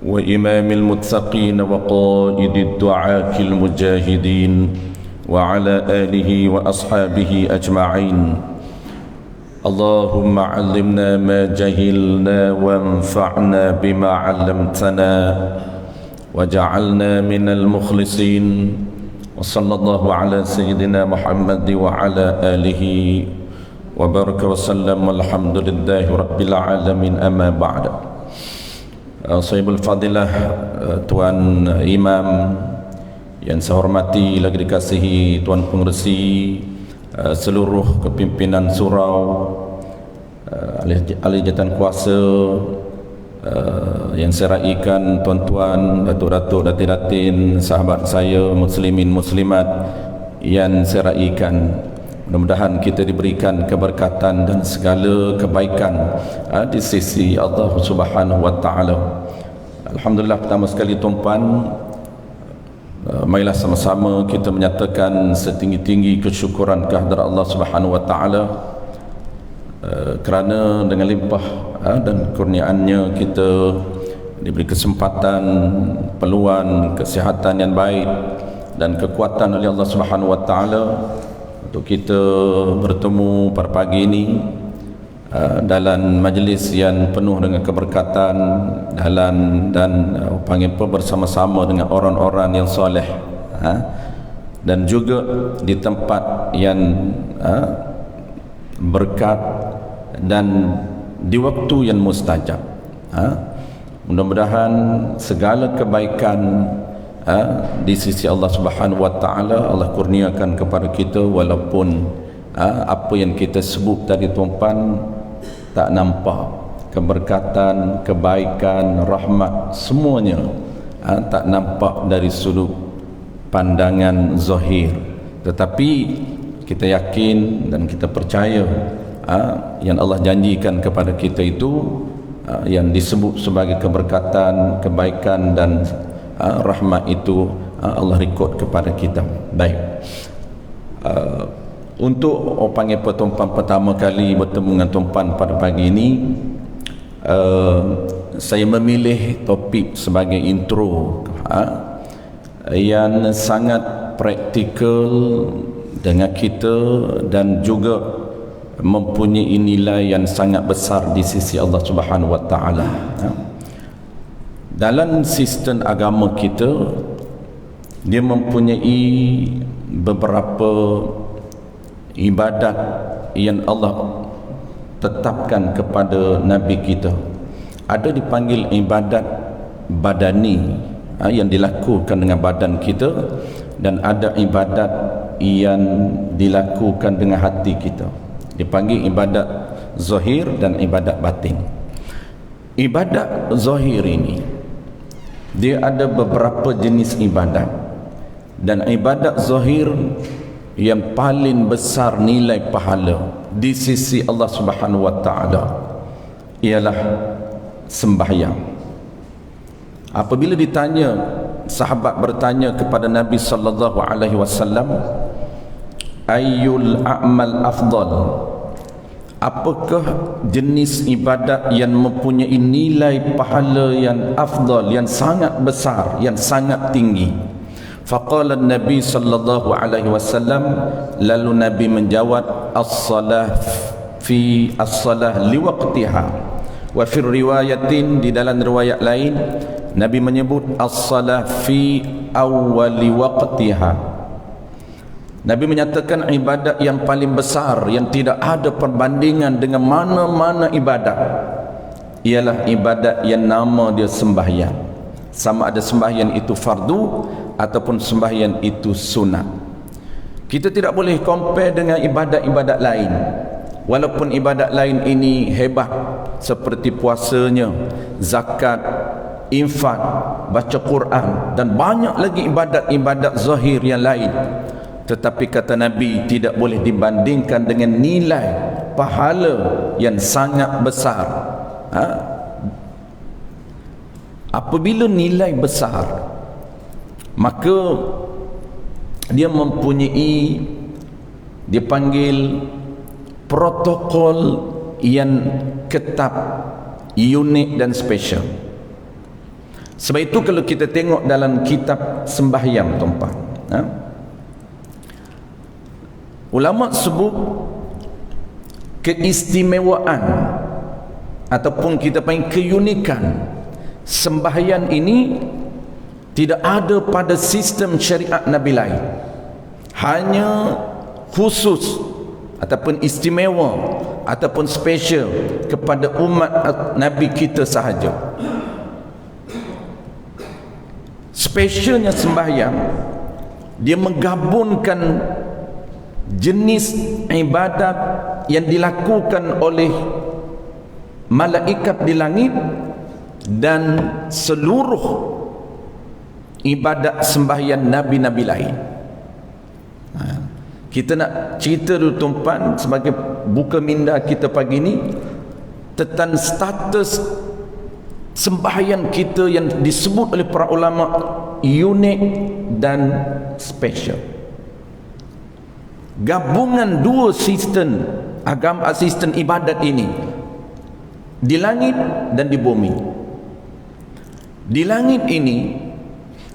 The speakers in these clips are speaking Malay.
وإمام المتقين وقائد الدعاة المجاهدين وعلى آله وأصحابه أجمعين. اللهم علمنا ما جهلنا وانفعنا بما علمتنا وجعلنا من المخلصين. وصلى الله على سيدنا محمد وعلى آله وبارك وسلم والحمد لله رب العالمين. أما بعد. Sahibul Fadilah, Tuan Imam yang saya hormati, lagi dikasihi Tuan Pengerusi, seluruh kepimpinan surau, ahli jabatan kuasa yang saya raikan, tuan-tuan, datuk-datuk, datin-datin, sahabat saya, muslimin, muslimat yang saya raikan. Mudah-mudahan kita diberikan keberkatan dan segala kebaikan di sisi Allah Subhanahu wa taala. Alhamdulillah, pertama sekali tuan-puan, marilah sama-sama kita menyatakan setinggi-tinggi kesyukuran kehadrat Allah Subhanahu wa taala kerana dengan limpah dan kurniaannya kita diberi kesempatan, peluang, kesihatan yang baik dan kekuatan oleh Allah Subhanahu wa taala untuk kita bertemu pada pagi ini dalam majlis yang penuh dengan keberkatan dan panggil bersama-sama dengan orang-orang yang soleh, dan juga di tempat yang berkat dan di waktu yang mustajab. Mudah-mudahan segala kebaikan di sisi Allah Subhanahu wa taala Allah kurniakan kepada kita, walaupun apa yang kita sebut tadi tuan-puan tak nampak, keberkatan, kebaikan, rahmat, semuanya tak nampak dari sudut pandangan zahir, tetapi kita yakin dan kita percaya yang Allah janjikan kepada kita itu yang disebut sebagai keberkatan, kebaikan dan rahmat itu Allah rekod kepada kita. Baik, untuk panggil tuan-puan pertama kali bertemu dengan tuan-puan pada pagi ini, saya memilih topik sebagai intro yang sangat praktikal dengan kita dan juga mempunyai nilai yang sangat besar di sisi Allah Subhanahu wa taala. Dalam sistem agama kita, dia mempunyai beberapa ibadat yang Allah tetapkan kepada Nabi kita. Ada dipanggil ibadat badani yang dilakukan dengan badan kita, dan ada ibadat yang dilakukan dengan hati kita, dipanggil ibadat zahir dan ibadat batin. Ibadat zahir ini dia ada beberapa jenis ibadat, dan ibadat zahir yang paling besar nilai pahala di sisi Allah Subhanahu wa taala ialah sembahyang. Apabila ditanya, sahabat bertanya kepada Nabi sallallahu alaihi wasallam, ayyul a'mal afdal, apakah jenis ibadat yang mempunyai nilai pahala yang afdal, yang sangat besar, yang sangat tinggi? Faqala Nabi sallallahu alaihi wasallam, lalu Nabi menjawab, as-salah fi as-salah liwaqtiha. Wa fi riwayatin, di dalam riwayat lain Nabi menyebut as-salah fi awwali waqtiha. Nabi menyatakan ibadat yang paling besar, yang tidak ada perbandingan dengan mana-mana ibadat, ialah ibadat yang nama dia sembahyang. Sama ada sembahyang itu fardu ataupun sembahyang itu sunat. Kita tidak boleh compare dengan ibadat-ibadat lain. Walaupun ibadat lain ini hebat, seperti puasanya, zakat, infak, baca Quran, dan banyak lagi ibadat-ibadat zahir yang lain, tetapi kata Nabi tidak boleh dibandingkan dengan nilai pahala yang sangat besar. Apabila nilai besar, maka dia mempunyai, dia panggil protokol yang ketat, unik dan special. Sebab itu kalau kita tengok dalam kitab sembahyang tuan-tuan, ulama sebut keistimewaan ataupun kita panggil keunikan sembahyang ini tidak ada pada sistem syariat Nabi lain, hanya khusus ataupun istimewa ataupun special kepada umat Nabi kita sahaja. Spesialnya sembahyang, dia menggabungkan jenis ibadat yang dilakukan oleh malaikat di langit dan seluruh ibadat sembahyang nabi-nabi lain. Kita nak cerita dulu tuan-tuan sebagai buka minda kita pagi ni tentang status sembahyang kita yang disebut oleh para ulama unik dan special. Gabungan dua sistem agama, sistem ibadat ini di langit dan di bumi. Di langit ini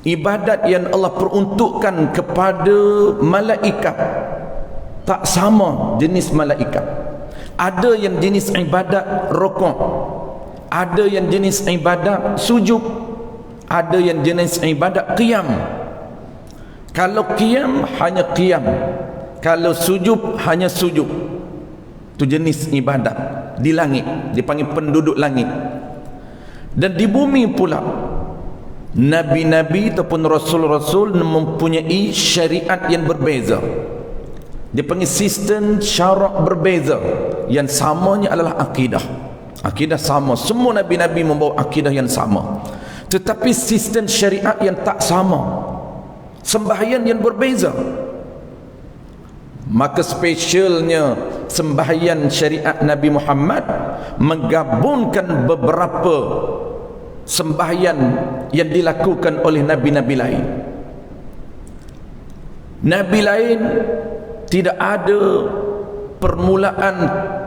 ibadat yang Allah peruntukkan kepada malaikat tak sama jenis malaikat. Ada yang jenis ibadat rukuk, ada yang jenis ibadat sujud, ada yang jenis ibadat qiyam. Kalau qiyam hanya qiyam, kalau sujud hanya sujud. Itu jenis ibadat di langit, dipanggil penduduk langit. Dan di bumi pula nabi-nabi ataupun rasul-rasul mempunyai syariat yang berbeza. Dia panggil sistem syarak berbeza. Yang samanya adalah akidah. Akidah sama, semua nabi-nabi membawa akidah yang sama, tetapi sistem syariat yang tak sama, sembahyang yang berbeza. Maka spesialnya sembahyang syariat Nabi Muhammad menggabungkan beberapa sembahyang yang dilakukan oleh nabi-nabi lain. Nabi lain tidak ada permulaan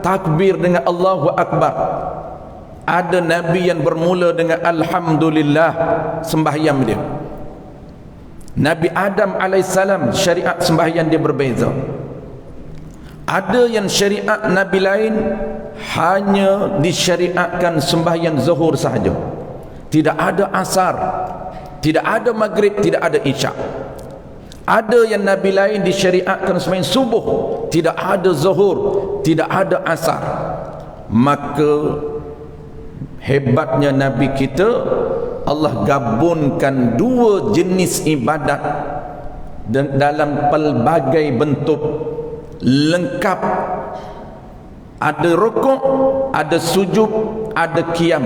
takbir dengan Allahu Akbar. Ada nabi yang bermula dengan Alhamdulillah sembahyang dia. Nabi Adam alaihissalam syariat sembahyang dia berbeza. Ada yang syariat nabi lain hanya disyariatkan sembahyang zuhur sahaja, tidak ada asar, tidak ada maghrib, tidak ada isyak. Ada yang nabi lain disyariatkan sembahyang subuh, tidak ada zuhur, tidak ada asar. Maka hebatnya nabi kita, Allah gabungkan dua jenis ibadat dalam pelbagai bentuk lengkap. Ada rukuk, ada sujud, ada qiyam,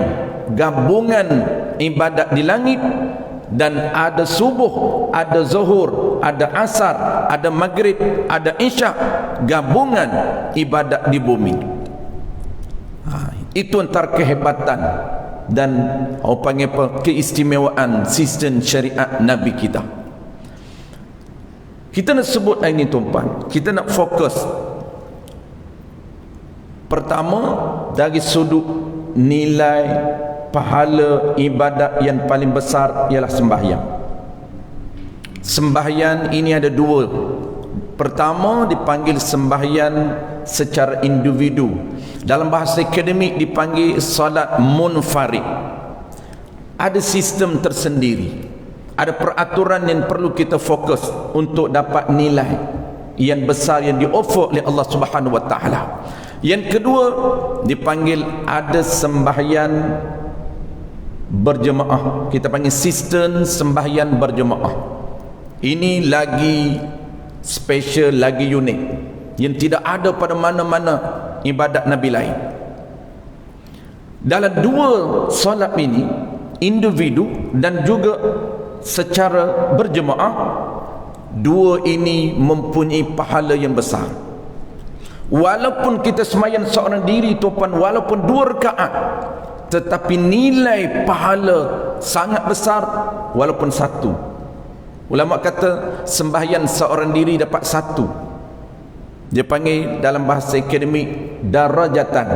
gabungan ibadat di langit. Dan ada subuh, ada zuhur, ada asar, ada maghrib, ada isyak, gabungan ibadat di bumi. Itu antara kehebatan dan orang panggil apa, keistimewaan sistem syariat Nabi kita. Kita nak sebut ini tuan-tuan, kita nak fokus. Pertama, dari sudut nilai pahala ibadat yang paling besar ialah sembahyang. Sembahyang ini ada dua. Pertama dipanggil sembahyang secara individu. Dalam bahasa akademik dipanggil salat munfarid. Ada sistem tersendiri, ada peraturan yang perlu kita fokus untuk dapat nilai yang besar yang di-offer oleh Allah Subhanahu wa taala. Yang kedua dipanggil ada sembahyang berjemaah. Kita panggil sistem sembahyang berjemaah. Ini lagi special, lagi unik, yang tidak ada pada mana-mana ibadat Nabi lain. Dalam dua solat ini, individu dan juga secara berjemaah, dua ini mempunyai pahala yang besar. Walaupun kita sembahyang seorang diri tuan, walaupun 2 rakaat, tetapi nilai pahala sangat besar walaupun 1. Ulama kata sembahyang seorang diri dapat 1. Dia panggil dalam bahasa akademik darajatan,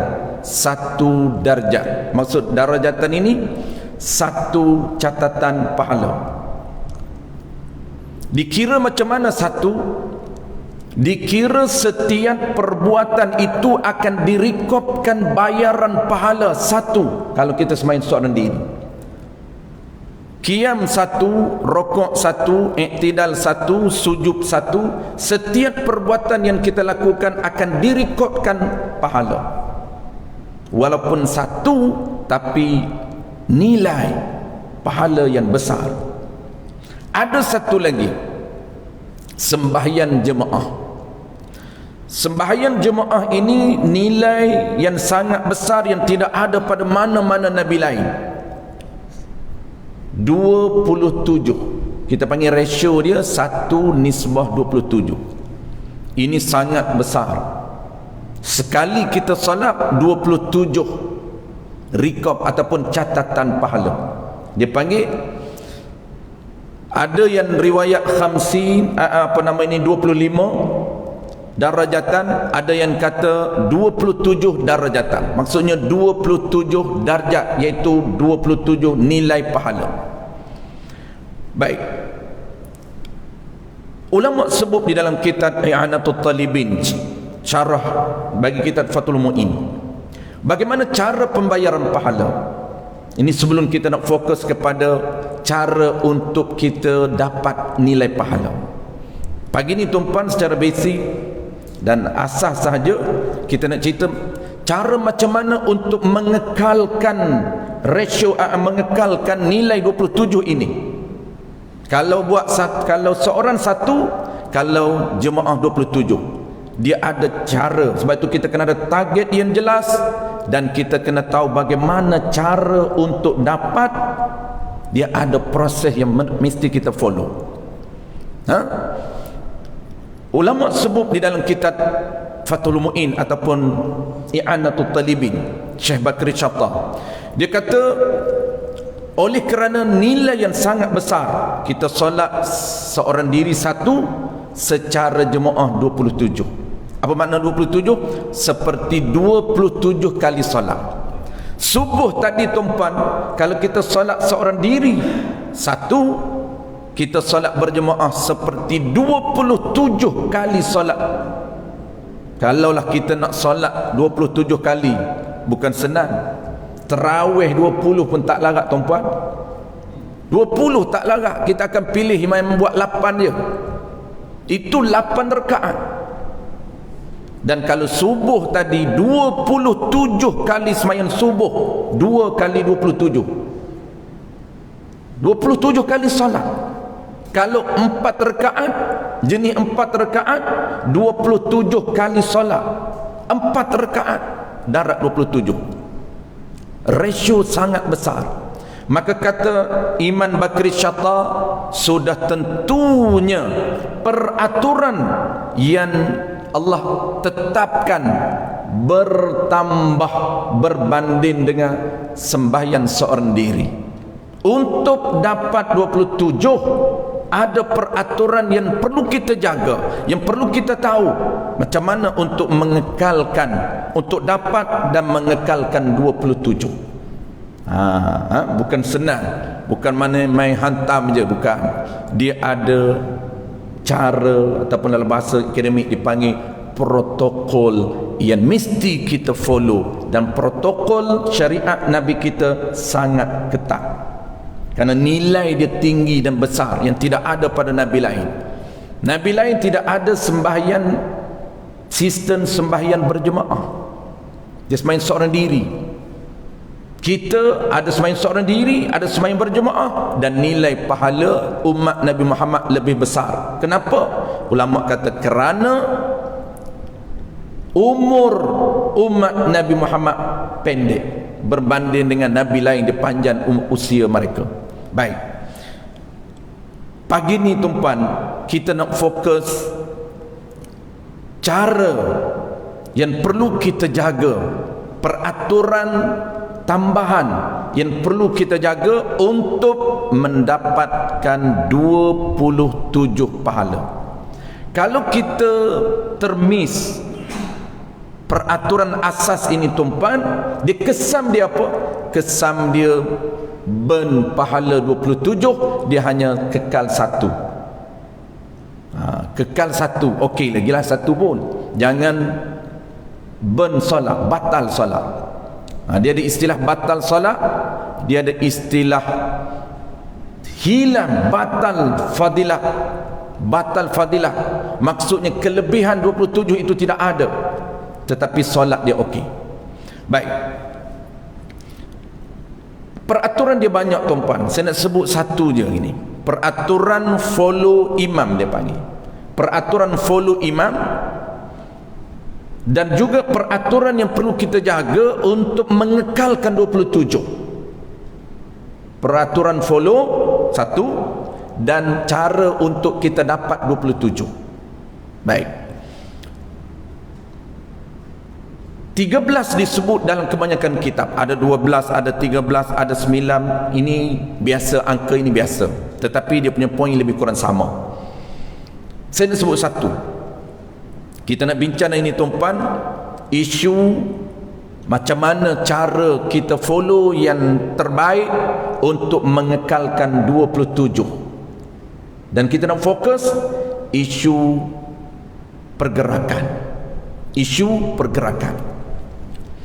1 darjat. Maksud darajatan ini satu catatan pahala. Dikira macam mana satu? Dikira setiap perbuatan itu akan direkodkan bayaran pahala satu. Kalau kita sembahyang seorang diri, qiyam satu, rokok satu, iktidal satu, sujud satu, setiap perbuatan yang kita lakukan akan direkodkan pahala. Walaupun satu, tapi nilai pahala yang besar. Ada satu lagi, sembahyang jemaah. Sembahyang jemaah ini nilai yang sangat besar yang tidak ada pada mana-mana Nabi lain. 27. Kita panggil ratio dia 1:27. Ini sangat besar. Sekali kita salat 27 rekod ataupun catatan pahala. Dia panggil, ada yang riwayat 25 darajatan, ada yang kata 27 darajatan. Maksudnya 27 darjat, iaitu 27 nilai pahala. Baik, ulama sebut di dalam kitab I'anatul Talibin, syarah bagi kitab Fathul Mu'in, bagaimana cara pembayaran pahala. Ini sebelum kita nak fokus kepada cara untuk kita dapat nilai pahala. Pagi ni tuan-tuan, secara basic dan asas sahaja kita nak cerita cara macam mana untuk mengekalkan ratio, mengekalkan nilai 27 ini. Kalau kalau seorang satu, kalau jemaah 27, dia ada cara. Sebab itu kita kena ada target yang jelas, dan kita kena tahu bagaimana cara untuk dapat. Dia ada proses yang mesti kita follow. Ulama sebut di dalam kitab Fathul Mu'in ataupun I'anatul Talibin, Syekh Bakri Syattah, dia kata, oleh kerana nilai yang sangat besar, kita solat seorang diri satu secara jemaah 27. Apa makna 27? Seperti 27 kali solat. Subuh tadi tuan-tuan, kalau kita solat seorang diri satu, kita solat berjemaah seperti 27 kali solat. Kalaulah kita nak solat 27 kali, bukan senang. Tarawih 20 pun tak larat tuan-tuan. 20 tak larat. Kita akan pilih imam buat 8 je. Itu 8 rakaat. Dan kalau subuh tadi 27 kali sembahyang subuh, 2 kali 27, 27 kali solat. Kalau 4 rakaat, jenis 4 rakaat, 27 kali solat. 4 rakaat darat 27. Ratio sangat besar. Maka kata Iman Bakri Syattah, sudah tentunya peraturan yang Allah tetapkan bertambah berbanding dengan sembahyang seorang diri. Untuk dapat 27, ada peraturan yang perlu kita jaga, yang perlu kita tahu macam mana untuk mengekalkan, untuk dapat dan mengekalkan 27. Bukan senang, bukan main hantam je, bukan. Dia ada cara, ataupun dalam bahasa akademik dipanggil protokol yang mesti kita follow, dan protokol syariat Nabi kita sangat ketat kerana nilai dia tinggi dan besar yang tidak ada pada Nabi lain. Nabi lain tidak ada sembahyang, sistem sembahyang berjemaah. Dia sembahyang seorang diri. Kita ada sembahyang seorang diri, ada sembahyang berjemaah, dan nilai pahala umat Nabi Muhammad lebih besar. Kenapa? Ulama kata kerana umur umat Nabi Muhammad pendek berbanding dengan Nabi lain, dia panjang usia mereka. Baik, pagi ni tuan-tuan, kita nak fokus cara yang perlu kita jaga, peraturan tambahan yang perlu kita jaga untuk mendapatkan 27 pahala. Kalau kita termiss peraturan asas ini tuan-tuan, dia kesam dia apa? Kesam dia burn pahala 27, dia hanya kekal satu. Kekal satu, okey lagilah satu pun. Jangan burn solat, batal solat. Dia ada istilah batal solat, dia ada istilah hilang batal fadilah. Batal fadilah maksudnya kelebihan 27 itu tidak ada, tetapi solat dia okey. Baik, peraturan dia banyak tuan-puan. Saya nak sebut satu je ini. Peraturan follow imam dia panggil. Peraturan follow imam, dan juga peraturan yang perlu kita jaga untuk mengekalkan 27. Peraturan follow satu, dan cara untuk kita dapat 27. Baik, 13 disebut dalam kebanyakan kitab. Ada 12, ada 13, ada 9. Ini biasa, angka ini biasa, tetapi dia punya poin lebih kurang sama. Saya nak sebut satu. Kita nak bincang ini tuan-puan, isu macam mana cara kita follow yang terbaik untuk mengekalkan 27. Dan kita nak fokus isu pergerakan. Isu pergerakan.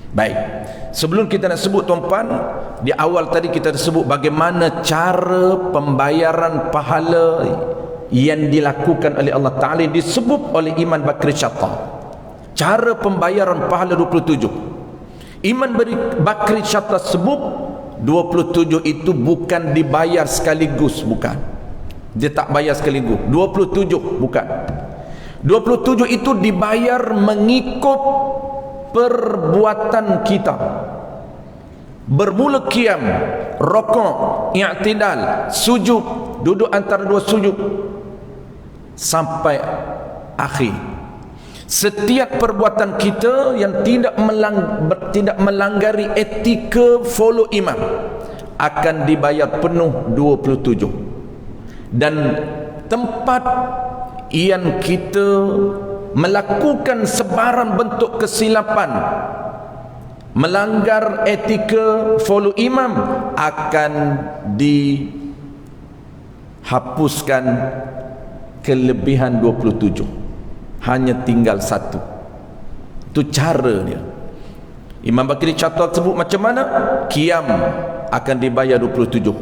Baik, sebelum kita nak sebut tuan-puan, di awal tadi kita sebut bagaimana cara pembayaran pahala yang dilakukan oleh Allah Ta'ala, disebut oleh Iman Bakri Syatta. Cara pembayaran pahala 27. Iman Bakri Syatta sebut 27 itu bukan dibayar sekaligus, bukan. Dia tak bayar sekaligus. 27 bukan. 27 itu dibayar mengikut perbuatan kita. Bermula qiyam, rokok, i'tidal, sujud, duduk antara dua sujud, sampai akhir. Setiap perbuatan kita yang tidak melanggari etika follow imam akan dibayar penuh 27. Dan tempat yang kita melakukan sebarang bentuk kesilapan, melanggar etika follow imam, akan dihapuskan kelebihan 27. Hanya tinggal satu. Itu cara dia. Imam Bakri Syatta sebut macam mana? Qiyam akan dibayar 27,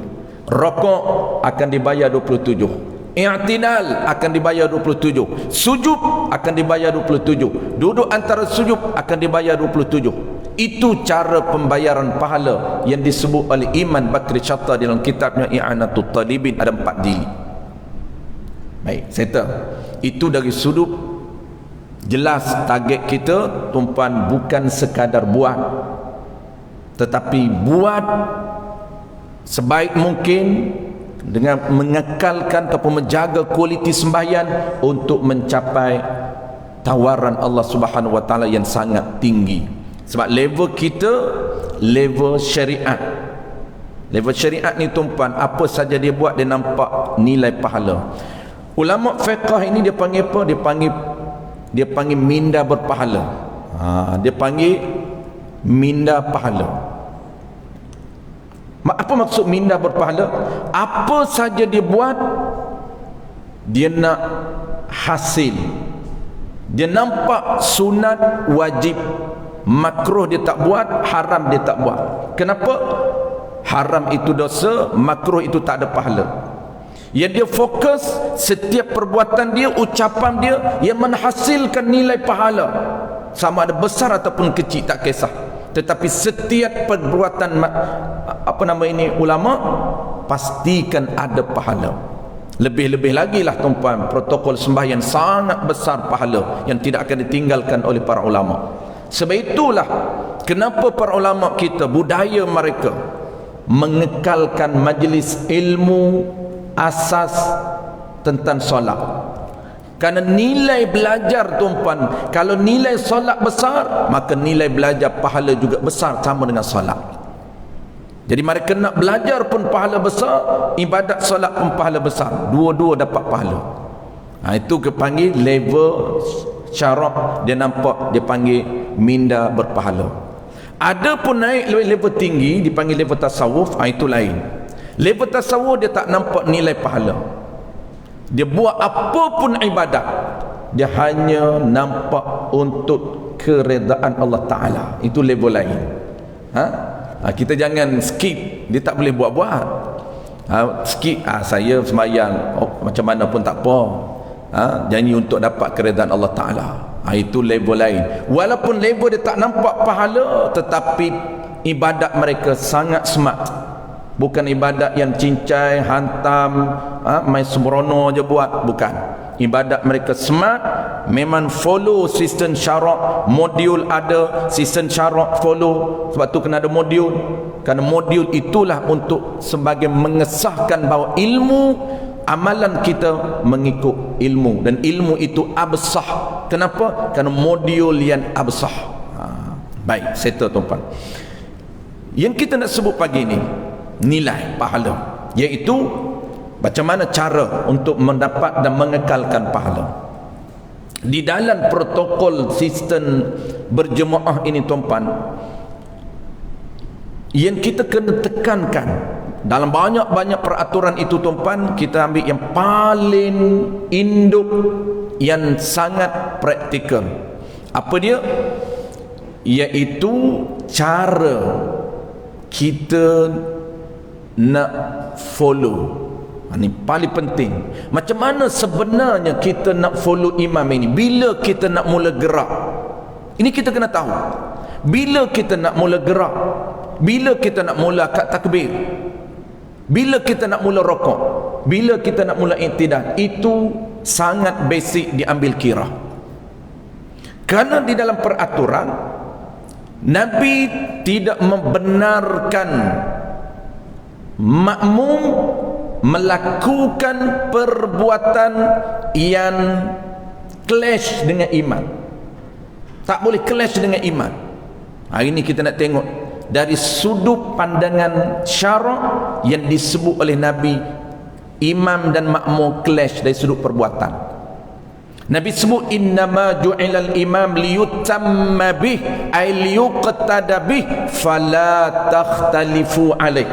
rokok akan dibayar 27, i'tidal akan dibayar 27, sujud akan dibayar 27, duduk antara sujud akan dibayar 27. Itu cara pembayaran pahala yang disebut oleh Iman Bakri Syatta dalam kitabnya I'anatul Talibin. Ada 4 jilid. Baik, settle. Itu dari sudut jelas target kita tuan-puan bukan sekadar buat, tetapi buat sebaik mungkin dengan mengekalkan ataupun menjaga kualiti sembahyang untuk mencapai tawaran Allah Subhanahu wa taala yang sangat tinggi. Sebab level kita level syariat. Level syariat ni tuan-puan, apa saja dia buat dia nampak nilai pahala. Ulama fiqh ini dia panggil apa? Dia panggil minda berpahala. Dia panggil minda pahala. Apa maksud minda berpahala? Apa saja dia buat, dia nak hasil. Dia nampak sunat wajib, makruh dia tak buat, haram dia tak buat. Kenapa? Haram itu dosa, makruh itu tak ada pahala. Yang dia fokus setiap perbuatan dia, ucapan dia yang menghasilkan nilai pahala, sama ada besar ataupun kecil tak kisah. Tetapi setiap perbuatan ulama pastikan ada pahala. Lebih-lebih lagi lah tuan-puan, protokol sembahyang sangat besar pahala yang tidak akan ditinggalkan oleh para ulama. Sebab itulah kenapa para ulama kita, budaya mereka mengekalkan majlis ilmu asas tentang solat. Kerana nilai belajar tuan-puan, kalau nilai solat besar, maka nilai belajar pahala juga besar sama dengan solat. Jadi mereka nak belajar pun pahala besar, ibadat solat pun pahala besar, dua-dua dapat pahala. Itu kepanggil level syarak, dia nampak, dia panggil minda berpahala. Ada pun naik level tinggi dipanggil level tasawuf, itu lain. Level tasawuf dia tak nampak nilai pahala. Dia buat apa pun ibadat, dia hanya nampak untuk keredaan Allah Ta'ala. Itu level lain. Kita jangan skip. Dia tak boleh buat-buat. Skip, saya sembahyang macam mana pun tak apa. Janji untuk dapat keredaan Allah Ta'ala. Itu level lain. Walaupun level dia tak nampak pahala, tetapi ibadat mereka sangat smart. Bukan ibadat yang cincai, hantam, main sembrono je buat. Bukan. Ibadat mereka smart. Memang follow sistem syarak. Modul ada, sistem syarak follow. Sebab tu kena ada modul. Kerana modul itulah untuk sebagai mengesahkan bahawa ilmu, amalan kita mengikut ilmu. Dan ilmu itu absah. Kenapa? Kerana modul yang absah. Baik, settle tuan-tuan. Yang kita nak sebut pagi ni, nilai pahala, iaitu macam mana cara untuk mendapat dan mengekalkan pahala. Di dalam protokol sistem berjemaah ini tuan-tuan, yang kita kena tekankan dalam banyak-banyak peraturan itu tuan-tuan, kita ambil yang paling induk, yang sangat praktikal. Apa dia? Iaitu cara kita nak follow. Ini paling penting. Macam mana sebenarnya kita nak follow imam ini? Bila kita nak mula gerak? Ini kita kena tahu. Bila kita nak mula gerak? Bila kita nak mula akad takbir? Bila kita nak mula rokok? Bila kita nak mula i'tidal? Itu sangat basic diambil kira. Kerana di dalam peraturan, Nabi tidak membenarkan makmum melakukan perbuatan yang clash dengan iman. Tak boleh clash dengan iman. Hari ini kita nak tengok dari sudut pandangan syarak yang disebut oleh Nabi, imam dan makmum clash dari sudut perbuatan. Nabi sebut innama ju'ilal imam liyutamma bih ay liyuqtada bih fala takhtalifu alaih.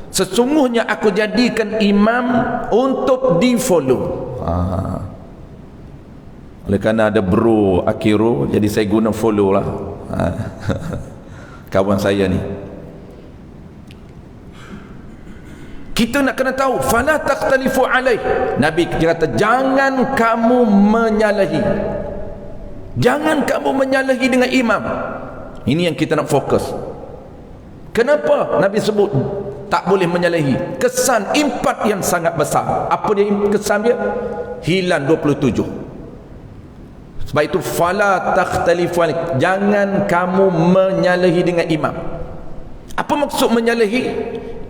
Sesungguhnya aku jadikan imam untuk di follow. Oleh kerana ada bro Akhiru, jadi saya guna follow lah. Kawan saya ni, kita nak kena tahu fala takhtalifu alaih. Nabi kata jangan kamu menyalahi, jangan kamu menyalahi dengan imam. Ini yang kita nak fokus. Kenapa Nabi sebut tak boleh menyalahi? Kesan impak yang sangat besar. Apa dia kesan dia? Hilang 27. Sebab itu fala takhtalifu alaih, jangan kamu menyalahi dengan imam. Apa maksud menyalahi?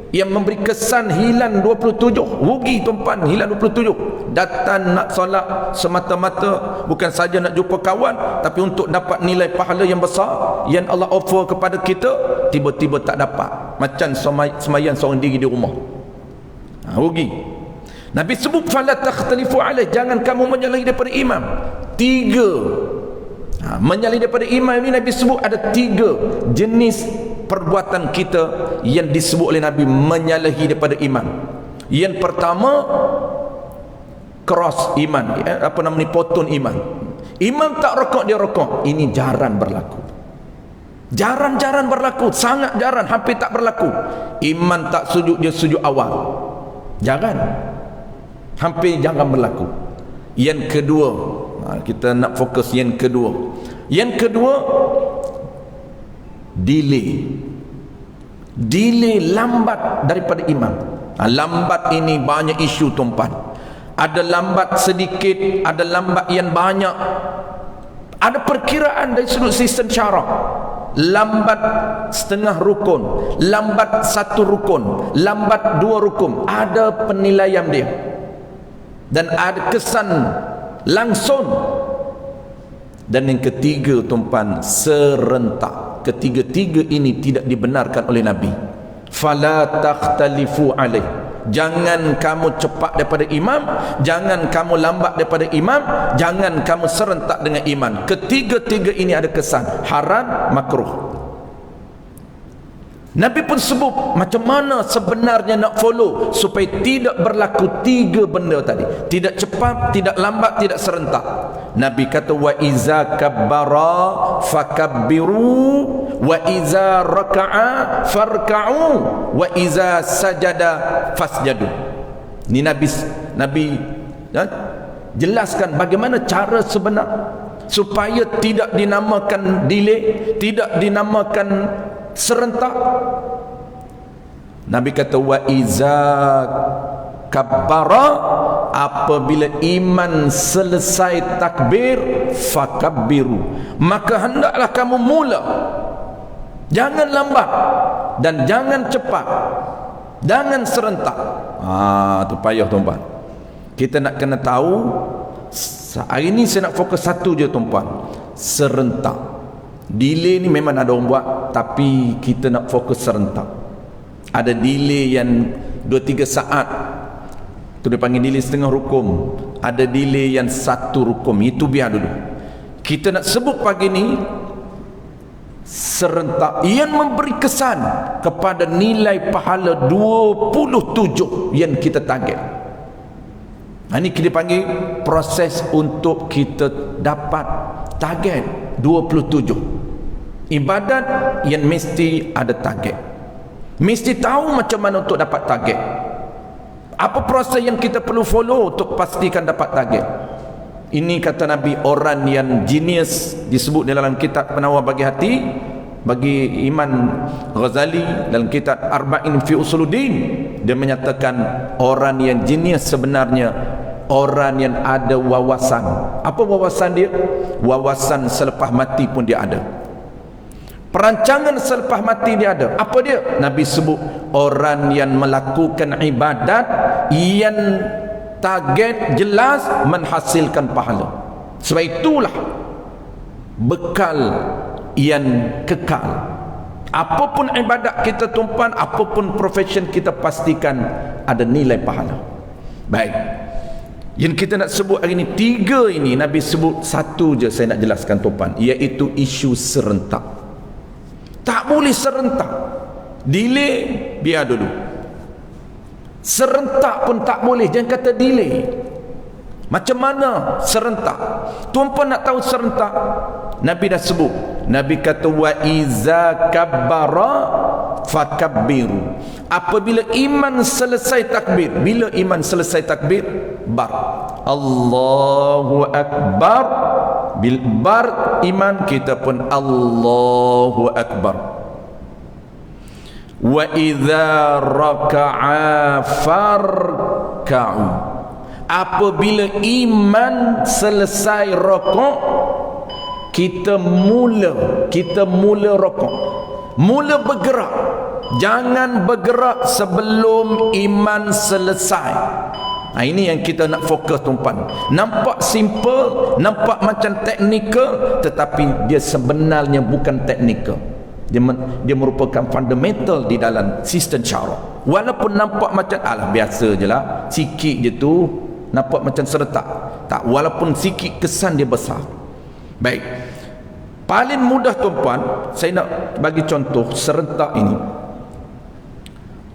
Yang memberi kesan hilang 27. Rugi tuan-tuan, hilang 27. Datang nak solat semata-mata bukan saja nak jumpa kawan, tapi untuk dapat nilai pahala yang besar yang Allah offer kepada kita, tiba-tiba tak dapat. Macam sembahyang seorang diri di rumah. Rugi. Nabi sebut fala takhtalifu alaih, jangan kamu menyalahi daripada imam. 3. Menyalahi daripada imam ini Nabi sebut ada 3 jenis perbuatan kita yang disebut oleh Nabi menyalahi daripada imam. Yang pertama, cross iman, apa nama ni, potong iman. Imam tak rokok, dia rokok. Ini jarang berlaku. Jarang-jarang berlaku, sangat jarang, hampir tak berlaku. Imam tak sujud, dia sujud awal. Jarang, hampir jarang berlaku. Yang kedua, kita nak fokus yang kedua. Yang kedua, delay, lambat daripada imam. Lambat ini banyak isu tuan-tuan. Ada lambat sedikit, ada lambat yang banyak. Ada perkiraan dari sudut sistem syarak. Lambat setengah rukun, lambat 1 rukun, lambat 2 rukun, ada penilaian dia. Dan ada kesan langsung. Dan yang ketiga tuan-tuan, serentak. Ketiga-tiga ini tidak dibenarkan oleh Nabi. Fala takhtalifu alaih, jangan kamu cepat daripada imam, jangan kamu lambat daripada imam, jangan kamu serentak dengan imam. Ketiga-tiga ini ada kesan haram, makruh. Nabi pun sebut macam mana sebenarnya nak follow supaya tidak berlaku tiga benda tadi. Tidak cepat, tidak lambat, tidak serentak. Nabi kata wa iza kabbara fakabbiru wa iza raka'a farka'u wa iza sajada fasjadu. Ini Nabi ya, jelaskan bagaimana cara sebenar supaya tidak dinamakan delay, tidak dinamakan serentak. Nabi kata wa iza kabbara, apabila iman selesai takbir, fakabbiru, maka hendaklah kamu mula. Jangan lambat dan jangan cepat, jangan serentak. Tu payah tuan-tuan. Kita nak kena tahu. Hari ini saya nak fokus satu je tuan-tuan, serentak. Delay ni memang ada orang buat, tapi kita nak fokus serentak. Ada delay yang 2-3 saat, tu dia panggil delay setengah rukum. Ada delay yang 1 rukum, itu biar dulu. Kita nak sebut pagi ni serentak yang memberi kesan kepada nilai pahala 27 yang kita target. Ini kita panggil proses untuk kita dapat target 27. Ibadat yang mesti ada target, mesti tahu macam mana untuk dapat target. Apa proses yang kita perlu follow untuk pastikan dapat target. Ini kata Nabi, orang yang genius disebut dalam kitab Penawar Bagi Hati bagi Imam Ghazali dalam kitab Arba'in fi Usuluddin. Dia menyatakan orang yang genius sebenarnya orang yang ada wawasan. Apa wawasan dia? Wawasan selepas mati pun dia ada. Perancangan selepas mati dia ada. Apa dia? Nabi sebut orang yang melakukan ibadat yang target jelas menghasilkan pahala. Sebab itulah bekal yang kekal. Apapun ibadat kita tumpan, apapun profession kita, pastikan ada nilai pahala. Baik, yang kita nak sebut hari ini, 3 ini Nabi sebut. Satu je saya nak jelaskan tumpan, iaitu isu serentak. Tak boleh serentak. Delay biar dulu, serentak pun tak boleh. Jangan kata delay. Macam mana serentak? Tuan-puan nak tahu serentak? Nabi dah sebut. Nabi kata wa iza kabbara fakabbiru. Apabila iman selesai takbir. Bila iman selesai takbir? Bar. Allahu Akbar. Bil bar iman, kita pun Allahu Akbar. Wa idza raka'a farka'u. Apabila iman selesai rokok, kita mula rokok, mula bergerak. Jangan bergerak sebelum iman selesai. Ini yang kita nak fokus tuan-tuan. Nampak simple, nampak macam teknikal, tetapi dia sebenarnya bukan teknikal. Dia merupakan fundamental di dalam sistem syarak. Walaupun nampak macam biasa je lah, sikit je tu, nampak macam serentak. Tak, walaupun sikit kesan dia besar. Baik, paling mudah tuan-tuan, saya nak bagi contoh serentak ini.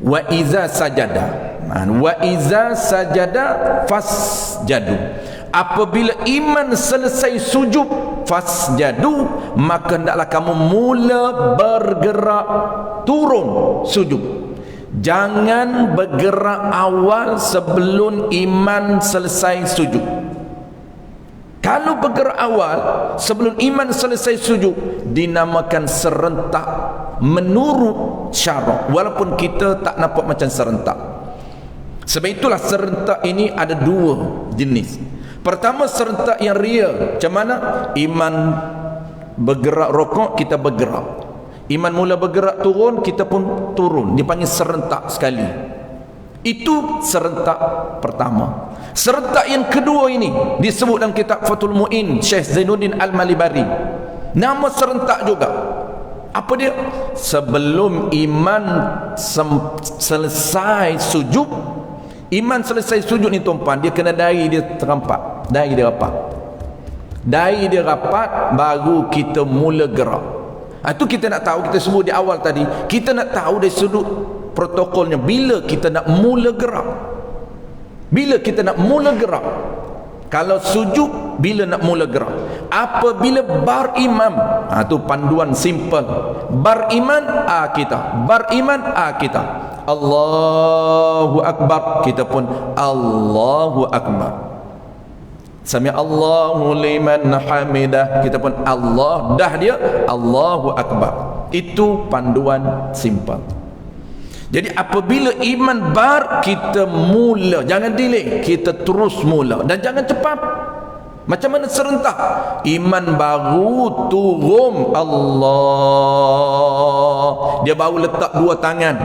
Wa iza sajada, wa iza sajada fasjadu. Apabila iman selesai sujud, fasjadu, maka hendaklah kamu mula bergerak turun sujud. Jangan bergerak awal sebelum iman selesai sujud. Kalau bergerak awal sebelum iman selesai sujud, dinamakan serentak menurut syarak, walaupun kita tak nampak macam serentak. Sebab itulah serentak ini ada 2 jenis. Pertama, serentak yang real. Macam mana? Iman bergerak rokok, kita bergerak. Iman mula bergerak turun, kita pun turun. Dipanggil serentak sekali. Itu serentak pertama. Serentak yang kedua ini disebut dalam kitab Fathul Mu'in Syekh Zainuddin Al-Malibari. Nama serentak juga. Apa dia? Sebelum iman selesai sujud. Iman selesai sujud ni tuan-tuan, dia kena dari dia terampat, dari dia rapat. Dari dia rapat baru kita mula gerak. Itu kita nak tahu, kita sebut di awal tadi, kita nak tahu dari sudut protokolnya bila kita nak mula gerak. Bila kita nak mula gerak. Kalau sujud, bila nak mula gerak? Apabila barimam. Itu panduan simple. Bariman kita. Bariman kita. Allahu Akbar, kita pun Allahu Akbar. Sami Allahu liman hamidah, kita pun Allah, dah dia Allahu Akbar. Itu panduan simple. Jadi apabila iman bar, kita mula, jangan delay, kita terus mula dan jangan cepat. Macam mana serentak? Iman baru turun, Allah, dia baru letak dua tangan,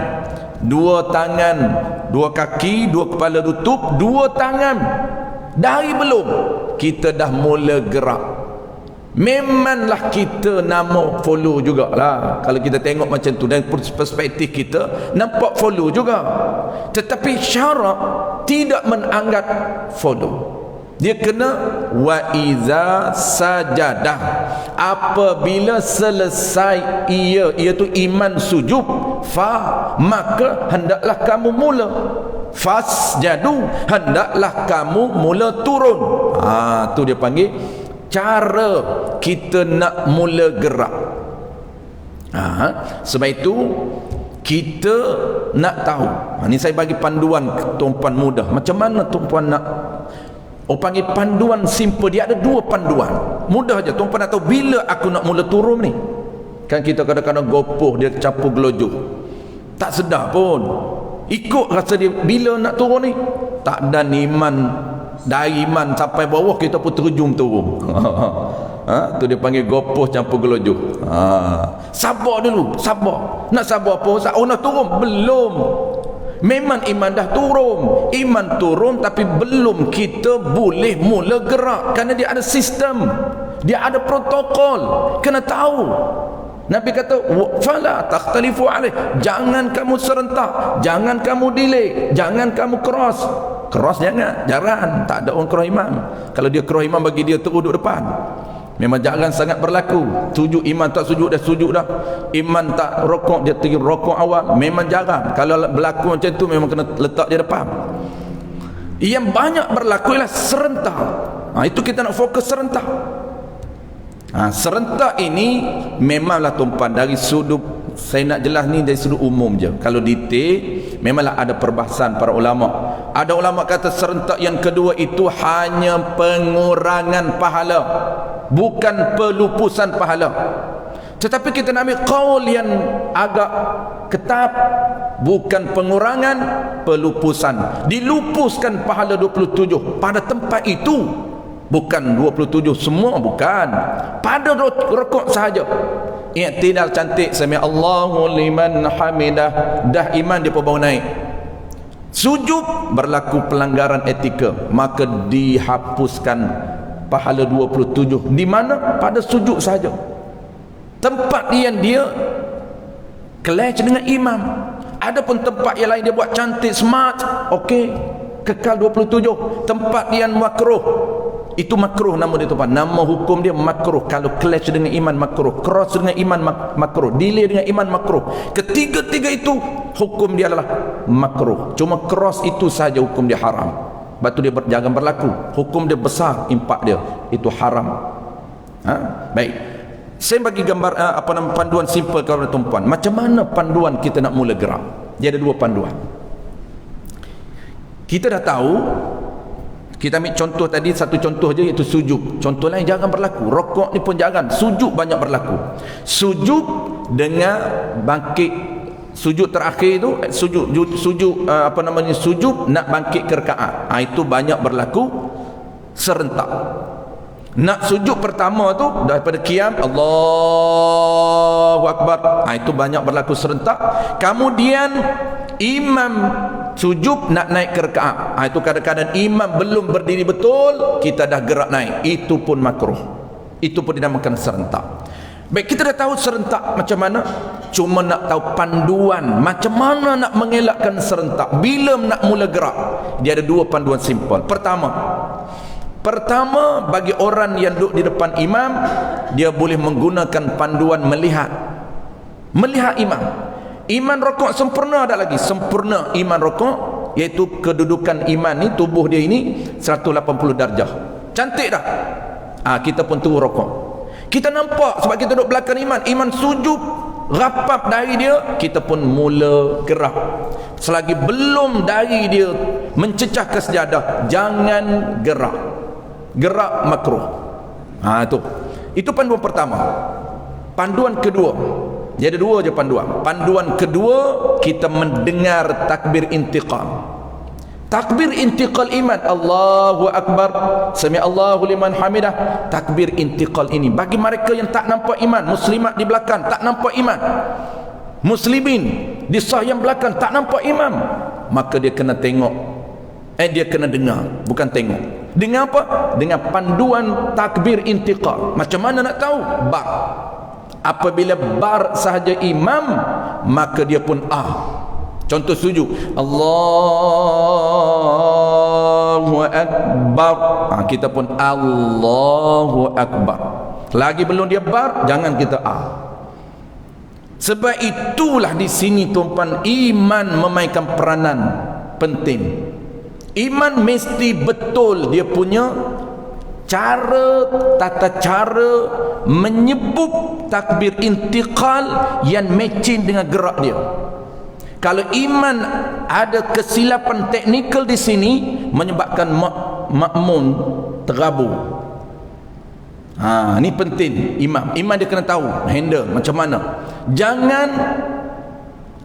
dua kaki, dua kepala tutup, dua tangan. Dari belum kita dah mula gerak. Memanglah kita nama follow jugalah. Kalau kita tengok macam tu dari perspektif kita, nampak follow juga. Tetapi syarak tidak menanggap follow. Dia kena wa iza sajadah. Apabila selesai ia, iaitu iman sujud, maka hendaklah kamu mula. Fasjadu, hendaklah kamu mula turun. Tu dia panggil cara kita nak mula gerak. Sebab itu kita nak tahu. Ni saya bagi panduan tuan-puan mudah. Macam mana tuan-puan nak, panggil panduan simple. Dia ada dua panduan. Mudah aja. Tuan-puan nak tahu bila aku nak mula turun ni. Kan kita kadang-kadang gopoh, dia campur gelojoh, tak sedar pun. Ikut rasa dia bila nak turun ni. Tak ada iman. Dari iman sampai bawah kita pun terjun turun. Tu dia panggil gopoh campur gelojoh. Sabar dulu, sabar. Nak sabar apa? Nak turun? Belum. Memang iman dah turun. Iman turun tapi belum kita boleh mula gerak. Kerana dia ada sistem, dia ada protokol. Kena tahu. Nabi kata, fala takhtalifu alaih, jangan kamu serentak, jangan kamu delay, jangan kamu cross. Cross jangan, tak ada orang cross imam. Kalau dia cross imam, bagi dia terus duduk depan. Memang jarang sangat berlaku. Sujud iman tak sujud dah, sujud dah. Iman tak rokok, dia pergi rokok awal. Memang jarang. Kalau berlaku macam tu, memang kena letak dia depan. Yang banyak berlaku ialah serentak. Itu kita nak fokus serentak. Serentak ini memanglah tuan-puan, dari sudut, saya nak jelas ni dari sudut umum je. Kalau detail memanglah ada perbahasan para ulama. Ada ulama kata serentak yang kedua itu hanya pengurangan pahala, bukan pelupusan pahala. Tetapi kita nak ambil qaul yang agak ketat, bukan pengurangan, pelupusan. Dilupuskan pahala 27 pada tempat itu. Bukan 27 semua, bukan. Pada rukuk sahaja. I'tidal cantik, sami Allahu liman hamidah, dah iman dia pun baru naik. Sujud berlaku pelanggaran etika, maka dihapuskan pahala 27. Di mana? Pada sujud sahaja. Tempat yang dia clash dengan imam. Adapun tempat yang lain dia buat cantik, smart, okey, kekal 27. Tempat yang makruh, itu makruh nama dia tuan. Nama hukum dia makruh. Kalau clash dengan iman makruh, cross dengan iman makruh, delay dengan iman makruh. Ketiga-tiga itu hukum dia adalah makruh. Cuma cross itu saja hukum dia haram. Batu dia jangan berlaku. Hukum dia besar, impak dia itu haram. Baik. Saya bagi gambar panduan simple kepada tuan-puan. Macam mana panduan kita nak mula gerak? Dia ada dua panduan. Kita dah tahu. Kita ambil contoh tadi, satu contoh je, iaitu sujud. Contoh lain jangan berlaku. Rokok ni pun jangan. Sujud banyak berlaku. Sujud dengan bangkit, sujud terakhir itu, sujud nak bangkit ke rakaat. Itu banyak berlaku serentak. Nak sujud pertama tu daripada qiyam, Allahu Akbar. Itu banyak berlaku serentak. Kemudian imam sujud nak naik ke rakaat. Itu kadang-kadang imam belum berdiri betul, kita dah gerak naik. Itu pun makruh. Itu pun dinamakan serentak. Baik, kita dah tahu serentak macam mana. Cuma nak tahu panduan macam mana nak mengelakkan serentak. Bila nak mula gerak, dia ada dua panduan simple. Pertama, bagi orang yang duduk di depan imam, dia boleh menggunakan panduan melihat. Melihat imam. Iman rokok sempurna ada lagi. Sempurna iman rokok, iaitu kedudukan iman ni, tubuh dia ini 180 darjah. Cantik dah. Kita pun turun rokok. Kita nampak sebab kita duduk belakang iman. Iman sujud rapap dari dia, kita pun mula gerak. Selagi belum dari dia mencecah ke sejadah, jangan gerak. Gerak makruh. Itu panduan pertama. Panduan kedua, dia ada dua je panduan. Panduan kedua, kita mendengar takbir intiqal. Takbir intiqal iman, Allahu Akbar, Sami Allahu liman hamidah. Takbir intiqal ini bagi mereka yang tak nampak iman. Muslimat di belakang tak nampak iman, muslimin di sah yang belakang tak nampak imam, maka dia kena tengok, dia kena dengar, bukan tengok. Dengar apa? Dengan panduan takbir intiqal. Macam mana nak tahu? Bar. Apabila bar sahaja imam, maka dia pun Contoh sujud, Allahu Akbar, kita pun Allahu Akbar. Lagi belum dia bar, jangan kita Sebab itulah di sini tuan-tuan, iman memainkan peranan penting. Iman mesti betul dia punya tata cara menyebut takbir intiqal yang matching dengan gerak dia. Kalau iman ada kesilapan teknikal di sini, menyebabkan makmum terabur. Ini penting. Imam dia kena tahu handle macam mana. Jangan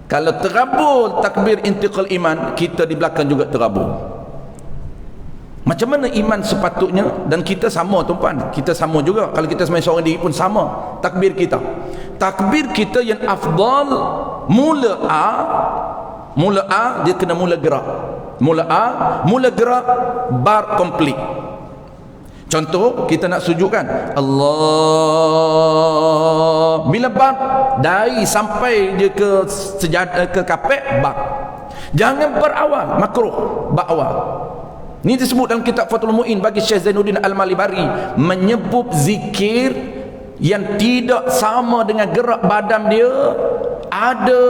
kalau terabur takbir intiqal iman, kita di belakang juga terabur. Macam mana iman sepatutnya? Dan kita sama tuan-tuan, kita sama juga. Kalau kita sebagai seorang diri pun sama takbir kita. Takbir kita yang afdal, mula dia kena mula gerak. Mula gerak, bar komplit. Contoh, kita nak sujud kan, Allah, bila bar dari sampai dia ke sejadah, ke kapek, bar. Jangan berawal, makruh berawal. Ini disebut dalam kitab Fathul Mu'in bagi Syekh Zainuddin Al-Malibari, menyebut zikir yang tidak sama dengan gerak badan dia. Ada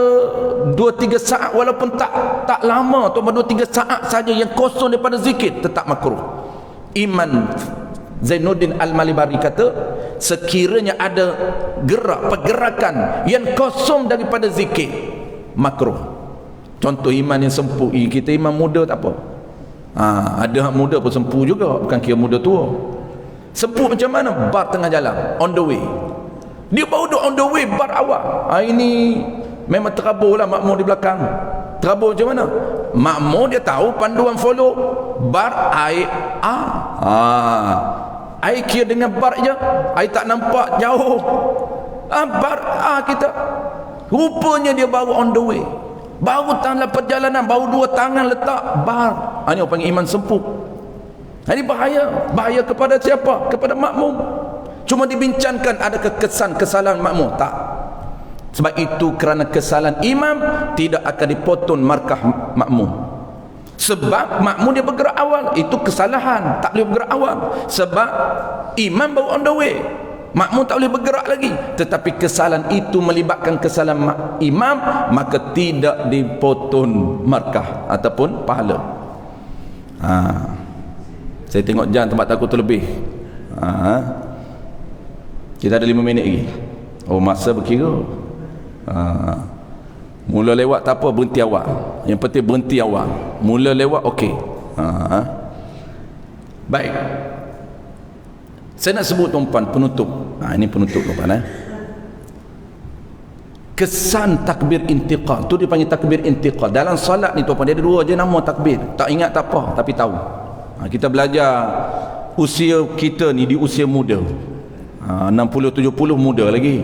2-3 saat, walaupun tak lama, 2-3 saat saja yang kosong daripada zikir, tetap makruh. Imam Zainuddin Al-Malibari kata, sekiranya ada pergerakan yang kosong daripada zikir, makruh. Contoh iman yang sempu, kita iman muda tak apa. Ada muda pun sempu juga, bukan kira muda tua. Sempu macam mana? Bar tengah jalan, on the way. Dia baru duduk on the way, bar awal. Ini memang terabur lah makmum di belakang. Terabur macam mana? Makmum dia tahu panduan follow bar air air kira dengan bar je, air tak nampak jauh. Bar kita rupanya dia baru on the way, baru dalam perjalanan, baru 2 tangan letak bar. Ini orang panggil iman sempu. Ini bahaya kepada siapa? Kepada makmum. Cuma dibincangkan adakah kesalahan makmum? Tak. Sebab itu kerana kesalahan imam, tidak akan dipotong markah makmum. Sebab makmum dia bergerak awal, itu kesalahan, tak boleh bergerak awal. Sebab imam baru on the way, makmum tak boleh bergerak lagi. Tetapi kesalahan itu melibatkan kesalahan imam, maka tidak dipotong markah ataupun pahala. Saya tengok jam, tempat aku terlebih. Kita ada 5 minit lagi. Masa berkira. Mula lewat tak apa, berhenti awal. Yang penting berhenti awal. Mula lewat okey. Baik. Saya nak sebut tuan-tuan penutup. Ini penutup tuan-tuan. Kesan takbir intiqal tu dipanggil takbir intiqal. Dalam solat ni tuan-tuan, dia ada 2 je nama takbir. Tak ingat tak apa, tapi tahu. Kita belajar usia kita ni di usia muda. 60-70 muda lagi.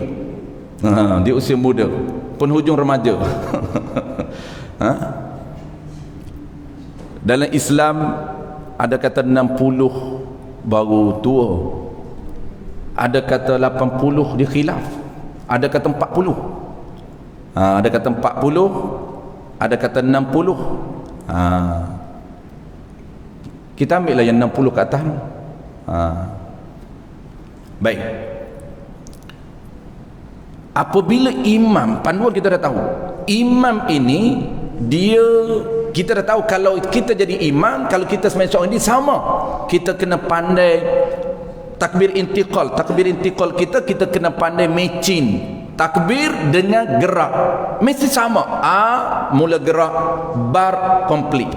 Di usia muda, penghujung remaja. Dalam Islam ada kata 60 baru tua, ada kata 80 dia khilaf, ada kata 40, ada kata 40, ada kata 60. Kita ambil lah yang 60 ke atas. Baik. Apabila imam, panduan kita dah tahu, imam ini dia, kita dah tahu kalau kita jadi imam, kalau kita sebagai seorang ini sama, kita kena pandai takbir intiqal. Takbir intiqal kita kena pandai matching takbir dengan gerak, mesti sama. Mula gerak, bar komplit.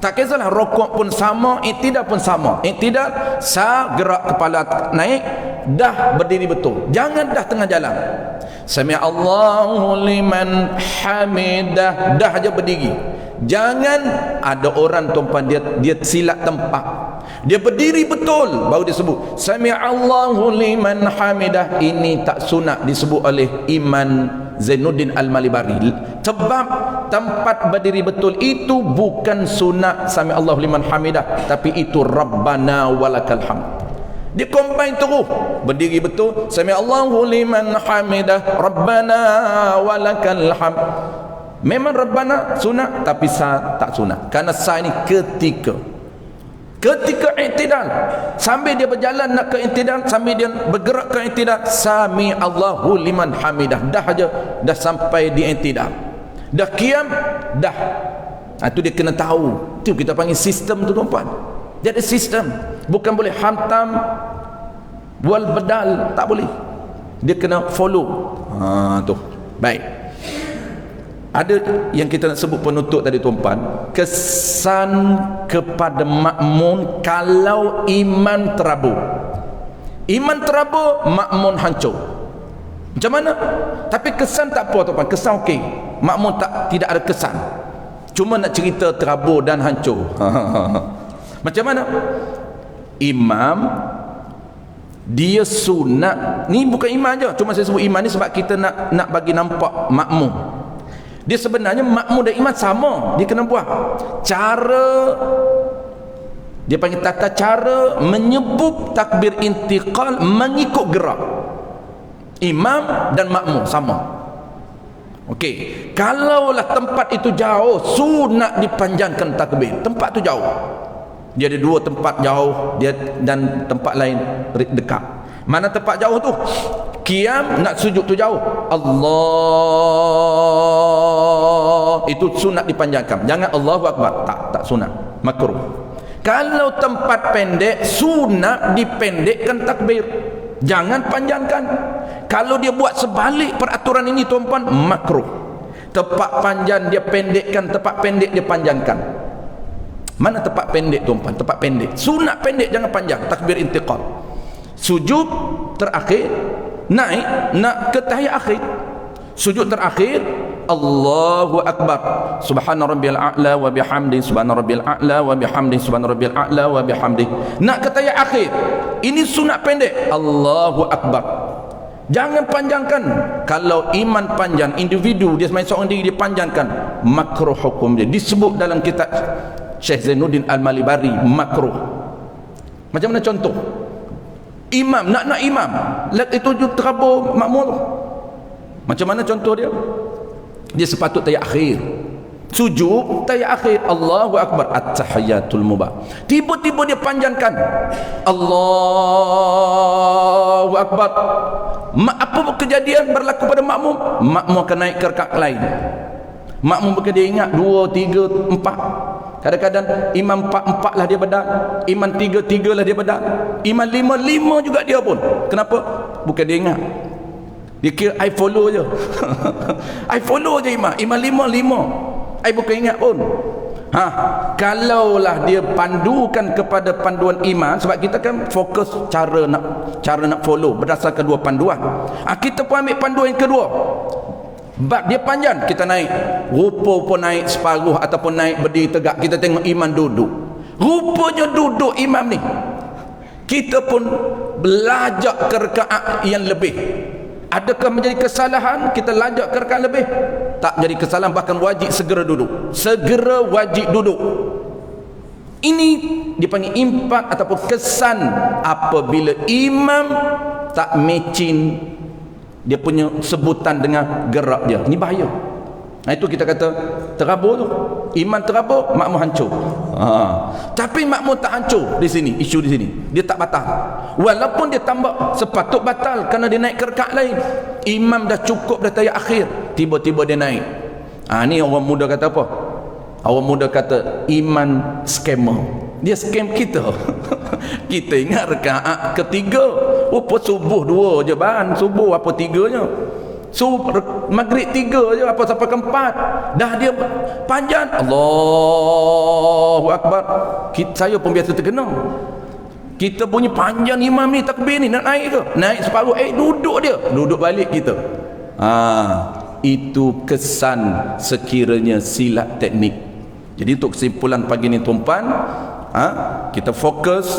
Tak kisahlah rokok pun sama, iktidal pun sama. Iktidal, gerak kepala naik, dah berdiri betul. Jangan dah tengah jalan. Sami Allahu liman hamidah, dah aja berdiri. Jangan ada orang tuan-tuan dia silap tempat. Dia berdiri betul baru dia sebut Sami Allahu liman hamidah. Ini tak sunat disebut oleh Imam Zainuddin Al-Malibari. Sebab tempat berdiri betul itu bukan sunat Sami Allahu liman hamidah, tapi itu Rabbana walakal hamd. Dia combine terus, berdiri betul Sami Allahu liman hamidah, Rabbana walakal hamd. Memang Rabbana sunat, tapi sa tak sunat. Kerana sa ini ketika iktidal, sambil dia berjalan nak ke iktidal, sambil dia bergerak ke iktidal, Sami Allahu liman hamidah, dah aja dah sampai di iktidal, dah qiyam, dah. Itu dia kena tahu. Itu kita panggil sistem tu tuan-tuan. Jadi sistem, bukan boleh hantam wal bedal, tak boleh. Dia kena follow. Tu. Baik. Ada yang kita nak sebut penutup tadi tuan-tuan, kesan kepada makmun kalau iman terabur. Iman terabur, makmun hancur. Macam mana? Tapi kesan tak apa tuan-tuan, kesan okey. Makmun tidak ada kesan. Cuma nak cerita terabur dan hancur. Macam mana? Imam dia sunat, ni bukan imam je, cuma saya sebut imam ni sebab kita nak bagi nampak makmum. Dia sebenarnya makmum dan imam sama, dia kena buat cara, dia panggil tata cara menyebut takbir intiqal mengikut gerak. Imam dan makmum sama. Okey, kalaulah tempat itu jauh, sunat dipanjangkan takbir. Tempat tu jauh, dia ada dua tempat jauh, dia dan tempat lain dekat. Mana tempat jauh tu? Qiyam, nak sujud tu jauh, Allah, itu sunat dipanjangkan. Jangan Allahu Akbar, tak sunat, makruh. Kalau tempat pendek, sunat dipendekkan takbir, jangan panjangkan. Kalau dia buat sebalik peraturan ini tuan-tuan, makruh. Tempat panjang dia pendekkan, tempat pendek dia panjangkan. Mana tempat pendek tuan-tuan? Tempat pendek, sunat pendek, jangan panjang. Takbir intiqal, sujud terakhir, naik nak ke tahiyat akhir. Sujud terakhir, Allahu Akbar, subhana rabbiyal a'la wa bihamdi, subhana rabbiyal a'la wa bihamdi, subhana rabbiyal a'la wa bihamdi. Nak ke tahiyat akhir, ini sunat pendek, Allahu Akbar, jangan panjangkan. Kalau iman panjang, individu dia sebagai seorang diri dia panjangkan, makruh hukum dia. Disebut dalam kitab Syekh Zainuddin Al-Malibari, makruh. Macam mana contoh? Imam nak imam itu terabur makmum. Macam mana contoh dia? Dia sepatut tahiyat akhir, sujud tahiyat akhir, Allahu Akbar, at-tahiyatul mubah, tiba-tiba dia panjangkan Allahu Akbar. Apa kejadian berlaku pada makmum? Makmum akan naik ke rakaat lain. Makmum bukan dia ingat 2, 3, 4. Kadang-kadang imam 4 lah dia bedak, imam 3 lah dia bedak, imam 5 juga dia pun. Kenapa? Bukan dia ingat, dia kira I follow je. I follow je imam 5, I bukan ingat pun. Kalaulah dia pandukan kepada panduan iman, sebab kita kan fokus cara nak follow berdasarkan dua panduan. Kita pun ambil panduan yang kedua, bab dia panjang, kita naik, rupa pun naik separuh ataupun naik berdiri tegak, kita tengok imam duduk, rupanya duduk imam ni. Kita pun belajar ke rakaat yang lebih. Adakah menjadi kesalahan kita lajak ke rakaat lebih? Tak jadi kesalahan, bahkan wajib segera duduk, segera wajib duduk. Ini dipanggil impak ataupun kesan apabila imam tak matching dia punya sebutan dengan gerak dia. Ini bahaya. Itu kita kata terabur tu. Iman terabur, makmur hancur. Tapi makmur tak hancur di sini, isu di sini. Dia tak batal. Walaupun dia tambah, sepatut batal kerana dia naik ke rakaat lain. Imam dah cukup dah tayat akhir, tiba-tiba dia naik. Ni orang muda kata apa? Orang muda kata iman scammer. Dia scam kita. Kita ingat rakaat ketiga, apa subuh 2 je ban, subuh apa 3-nya. Maghrib 3 je, apa sampai ke 4 dah dia panjang. Allahu Akbar. Saya pun biasa terkena. Kita bunyi panjang imam ni, takbir ni nak naik ke? Naik separuh, duduk dia. Duduk balik kita. Itu kesan sekiranya silap teknik. Jadi untuk kesimpulan pagi ni tuan-puan, kita fokus.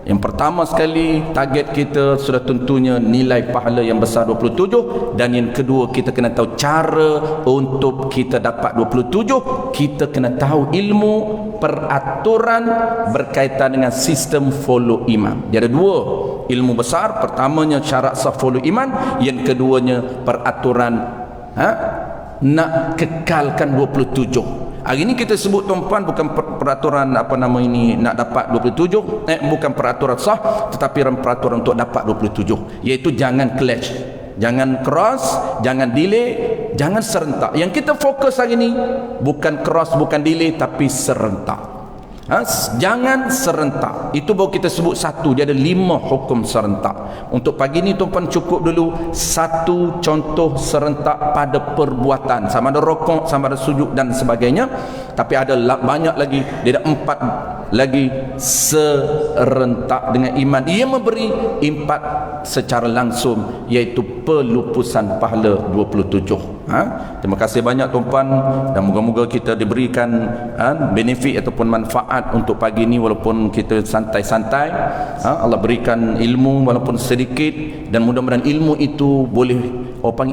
Yang pertama sekali, target kita sudah tentunya nilai pahala yang besar 27. Dan yang kedua, kita kena tahu cara untuk kita dapat 27. Kita kena tahu ilmu peraturan berkaitan dengan sistem follow imam. Dia ada 2 ilmu besar. Pertamanya syarat sah follow iman. Yang keduanya peraturan nak kekalkan 27. Hari ini kita sebut tuan-puan bukan peraturan nak dapat 27, bukan peraturan sah, tetapi peraturan untuk dapat 27, iaitu jangan clash, jangan cross, jangan delay, jangan serentak. Yang kita fokus hari ini bukan cross, bukan delay, tapi serentak. Jangan serentak. Itu baru kita sebut satu. Dia ada 5 hukum serentak. Untuk pagi ni tuan-puan cukup dulu satu contoh serentak pada perbuatan, sama ada rokok, sama ada sujud dan sebagainya. Tapi ada banyak lagi. Dia ada 4 lagi serentak dengan iman. Ia memberi 4 secara langsung, iaitu pelupusan pahala 27. Terima kasih banyak tuan-puan, dan moga-moga kita diberikan benefit ataupun manfaat untuk pagi ini, walaupun kita santai-santai. Allah berikan ilmu walaupun sedikit, dan mudah-mudahan ilmu itu boleh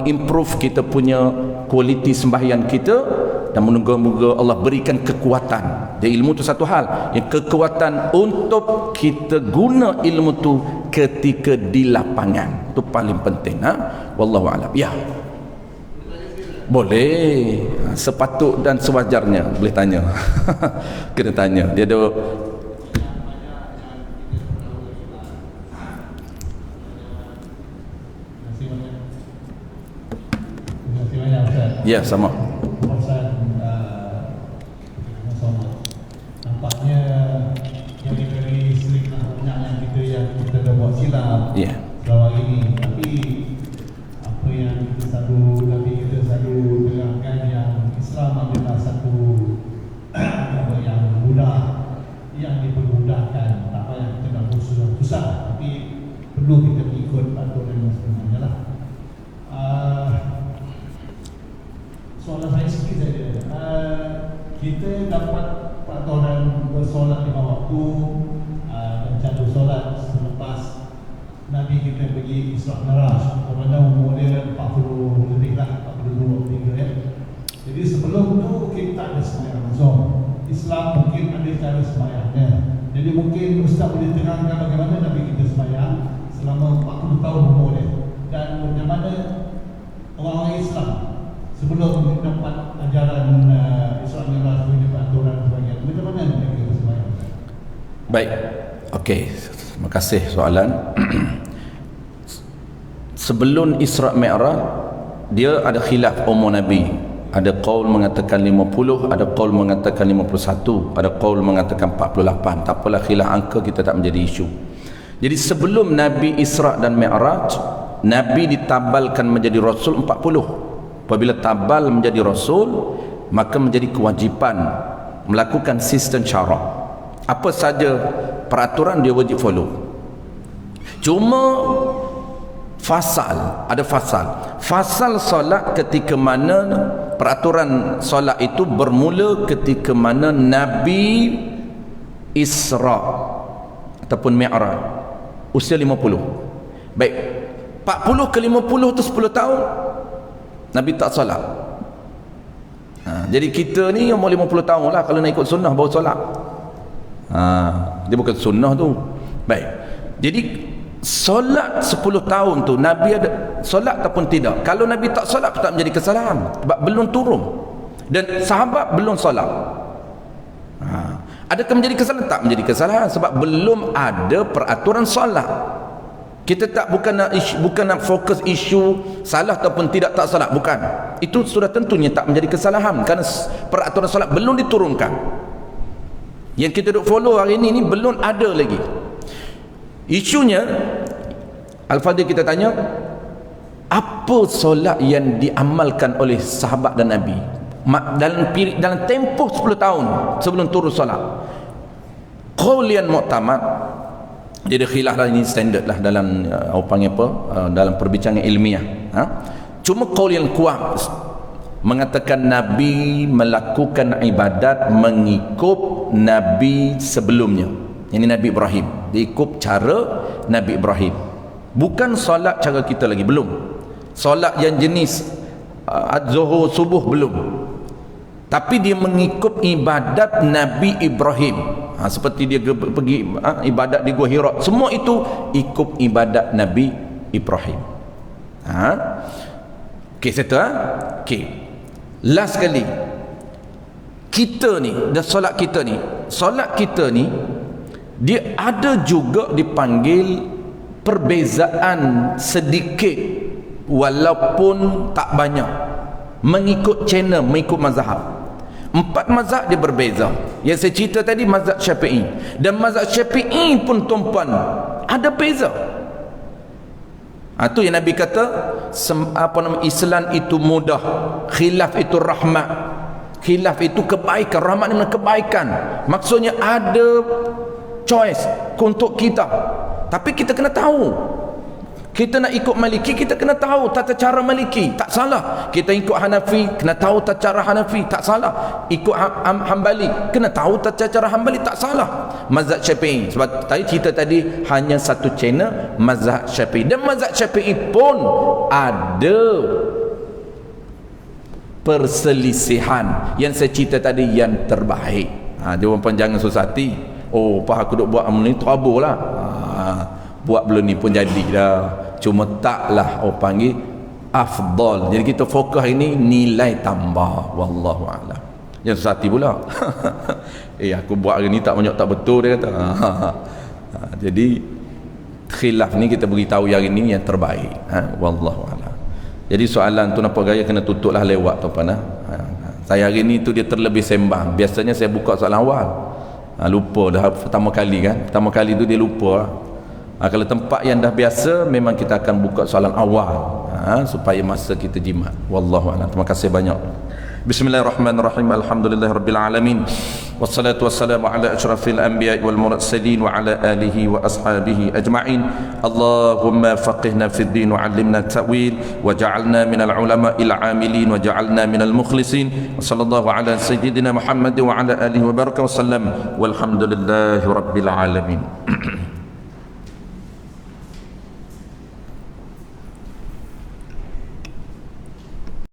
improve kita punya kualiti sembahyang kita, dan moga-moga Allah berikan kekuatan. Jadi ilmu itu satu hal, yang kekuatan untuk kita guna ilmu itu ketika di lapangan, itu paling penting. Wallahu a'lam. Ya, boleh, sepatut dan sewajarnya boleh tanya. Kena tanya. Dia ada ya, sama. Nampaknya yang dari selingkah banyak yang kita dah buat silap selama ini. Tapi apa yang kita selalu terangkan, yang Islam adalah satu yang mudah, yang dipermudahkan. Tak payah kita nak susah-susah, tapi perlu kita ikut aturan yang sebenarnya lah. Soalan saya sikit saja. Kita dapat peraturan bersolat 5 waktu dan cadar solat selepas Nabi kita pergi Isra Mi'raj, kerana umur dia 40 lebih lah, 42, 43 ya. Jadi sebelum tu kita tak ada sembahyang Zuhr. Islam mungkin ada cara sembahyangnya. Jadi mungkin Ustaz boleh terangkan bagaimana Nabi kita sembahyang selama 40 tahun umur dia, dan bagaimana orang-orang Islam sebelum dapat ajaran Isra Mi'raj punya peraturan sebagainya, macam mana mereka sembahyang? Baik, okey, terima kasih soalan. Sebelum Isra Mi'raj, dia ada khilaf umur Nabi. Ada qaul mengatakan 50, ada qaul mengatakan 51, ada qaul mengatakan 48. Tak apalah, khilaf angka kita tak menjadi isu. Jadi sebelum Nabi Isra dan Mi'raj, Nabi ditabalkan menjadi Rasul 40. Apabila tabal menjadi Rasul, maka menjadi kewajipan melakukan sistem syarak. Apa saja peraturan dia wajib follow. Cuma ada fasal solat ketika mana peraturan solat itu bermula ketika mana Nabi Isra ataupun Mi'raj usia 50. Baik, 40 ke 50 tu 10 tahun Nabi tak solat. Jadi kita ni umur 50 tahun lah, kalau nak ikut sunnah baru solat. Dia bukan sunnah tu. Baik, jadi solat 10 tahun tu Nabi ada solat ataupun tidak. Kalau Nabi tak solat tak menjadi kesalahan sebab belum turun dan sahabat belum solat. Adakah menjadi kesalahan? Tak menjadi kesalahan sebab belum ada peraturan solat. Kita tak bukan nak fokus isu salah ataupun tidak tak salah, bukan. Itu sudah tentunya tak menjadi kesalahan kerana peraturan solat belum diturunkan. Yang kita duk follow hari ini belum ada lagi. Isunya Al-Fadhil kita tanya, apa solat yang diamalkan oleh sahabat dan Nabi dalam tempoh 10 tahun sebelum turun solat? Qaul yang muktamad, dia ada khilaf lah, ini standard lah dalam panggil apa, dalam perbincangan ilmiah. Cuma qaul yang kuat mengatakan Nabi melakukan ibadat mengikut Nabi sebelumnya. Ini Nabi Ibrahim, dia ikut cara Nabi Ibrahim, bukan solat cara kita lagi, belum. Solat yang jenis Zuhur, subuh belum, tapi dia mengikut ibadat Nabi Ibrahim. Seperti dia pergi ibadat di Gua Hira, semua itu ikut ibadat Nabi Ibrahim. Okey, satu. Okey, last sekali, kita ni dan solat kita ni dia ada juga dipanggil perbezaan sedikit walaupun tak banyak, mengikut channel, mengikut mazhab. 4 mazhab dia berbeza. Yang saya cerita tadi mazhab Syafi'i, dan mazhab Syafi'i pun tuan-puan ada beza. Itu yang Nabi kata, Islam itu mudah, khilaf itu rahmat. Khilaf itu kebaikan, rahmat ni kebaikan. Maksudnya ada choice untuk kita, tapi kita kena tahu. Kita nak ikut Maliki, kita kena tahu tata cara Maliki, tak salah. Kita ikut Hanafi, kena tahu tata cara Hanafi, tak salah. Ikut Hambali, kena tahu tata cara Hambali, tak salah. Mazhab Syafi'i, sebab tadi cerita tadi hanya satu channel, mazhab Syafi'i. Dan mazhab Syafi'i pun ada perselisihan. Yang saya cerita tadi yang terbaik. Dia orang jangan susah hati. Oh, apa aku duk buat ni trouble lah. Buat belum ni pun jadi dah. Cuma taklah orang panggil afdal. Jadi kita fokus hari ni nilai tambah, wallahu a'lam. Yang susah hati pula. Aku buat hari ni tak banyak, tak betul, dia kata. Jadi khilaf ni kita beritahu hari ni yang terbaik. Wallahu a'lam. Jadi soalan tu nampak gaya kena tutuplah lewat tu apa. Saya hari ni tu dia terlebih sembang. Biasanya saya buka soalan awal. Lupa dah pertama kali kan. Pertama kali tu dia lupa. Kalau tempat yang dah biasa memang kita akan buka soalan awal, supaya masa kita jimat. Wallahu a'lam. Terima kasih banyak. Bismillahirrahmanirrahim. Alhamdulillahirabbil alamin. Wassalatu wassalamu ala asyrafil anbiya'i wal mursalin wa ala alihi wa ashabihi ajma'in. Allahumma faqihna fid din wa 'allimna at-ta'wil wa ja'alna minal ulama'il 'amilin wa ja'alna minal mukhlisin. Wa sallallahu ala sayyidina Muhammad wa ala alihi wa baraka wa sallam. Walhamdulillahirabbil alamin.